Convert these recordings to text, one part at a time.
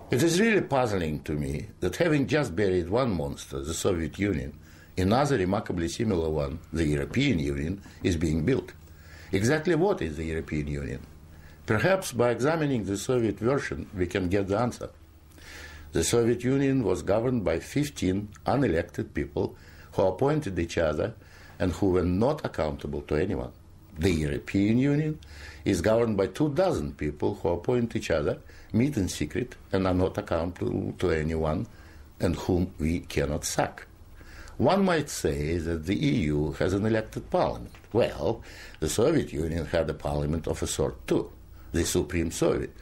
It is really puzzling to me that having just buried one monster, the Soviet Union, another remarkably similar one, the European Union, is being built. Exactly what is the European Union? Perhaps by examining the Soviet version we can get the answer. The Soviet Union was governed by 15 unelected people who appointed each other and who were not accountable to anyone. The European Union is governed by 24 people who appoint each other, meet in secret, and are not accountable to anyone, and whom we cannot sack. One might say that the EU has an elected parliament. Well, the Soviet Union had a parliament of a sort too, the Supreme Soviet,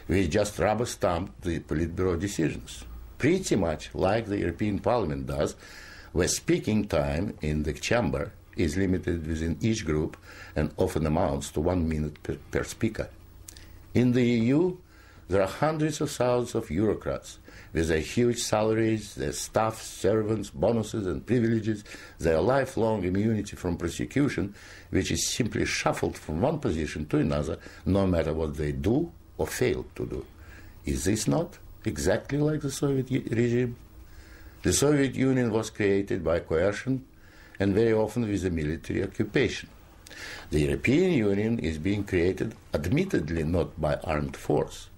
which just rubber-stamped the Politburo decisions, pretty much like the European Parliament does, where speaking time in the chamber is limited within each group and often amounts to 1 minute per speaker. In the EU, there are hundreds of thousands of bureaucrats with their huge salaries, their staff, servants, bonuses and privileges, their lifelong immunity from prosecution, which is simply shuffled from one position to another, no matter what they do or fail to do. Is this not exactly like the Soviet regime? The Soviet Union was created by coercion and very often with a military occupation. The European Union is being created admittedly not by armed force,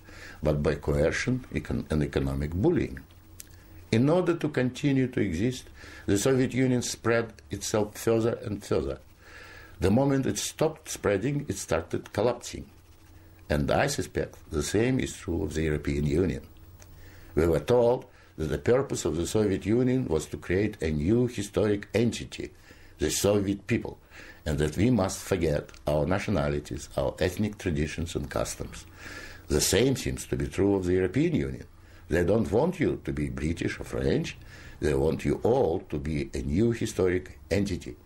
but by coercion and economic bullying. In order to continue to exist, the Soviet Union spread itself further and further. The moment it stopped spreading, it started collapsing. And I suspect the same is true of the European Union. We were told that the purpose of the Soviet Union was to create a new historic entity, the Soviet people, and that we must forget our nationalities, our ethnic traditions and customs. The same seems to be true of the European Union. They don't want you to be British or French. They want you all to be a new historic entity,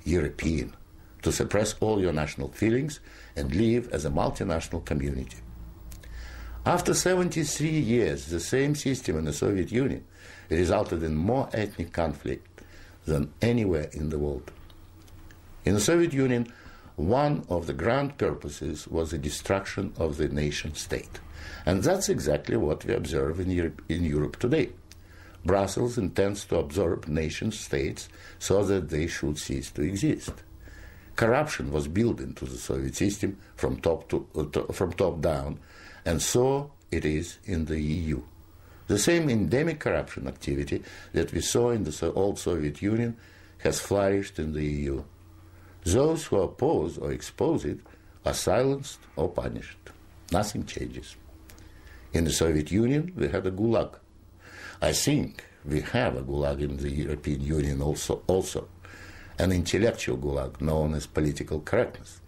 European, to suppress all your national feelings and live as a multinational community. After 73 years, the same system in the Soviet Union resulted in more ethnic conflict than anywhere in the world. In the Soviet Union, one of the grand purposes was the destruction of the nation-state. And that's exactly what we observe in Europe today. Brussels intends to absorb nation-states so that they should cease to exist. Corruption was built into the Soviet system from top down, and so it is in the EU. The same endemic corruption activity that we saw in the old Soviet Union has flourished in the EU. Those who oppose or expose it are silenced or punished. Nothing changes. In the Soviet Union, we had a gulag. I think we have a gulag in the European Union also, an intellectual gulag known as political correctness.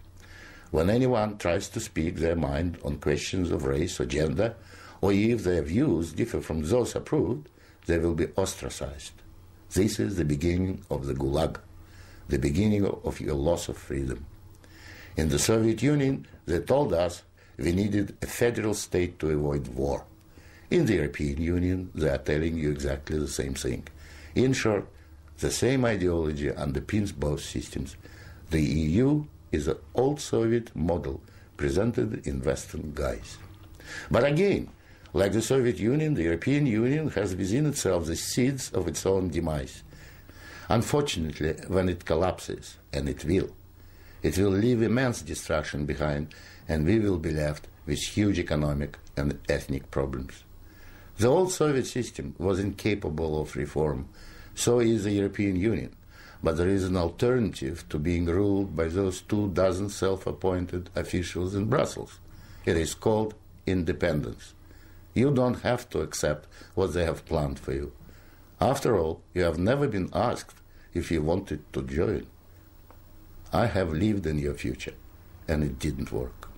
When anyone tries to speak their mind on questions of race or gender, or if their views differ from those approved, they will be ostracized. This is the beginning of the gulag, the beginning of your loss of freedom. In the Soviet Union, they told us we needed a federal state to avoid war. In the European Union, they are telling you exactly the same thing. In short, the same ideology underpins both systems. The EU is an old Soviet model presented in Western guise. But again, like the Soviet Union, the European Union has within itself the seeds of its own demise. Unfortunately, when it collapses, and it will leave immense destruction behind, and we will be left with huge economic and ethnic problems. The old Soviet system was incapable of reform, so is the European Union. But there is an alternative to being ruled by those 24 self-appointed officials in Brussels. It is called independence. You don't have to accept what they have planned for you. After all, you have never been asked if you wanted to join. I have lived in your future, and it didn't work.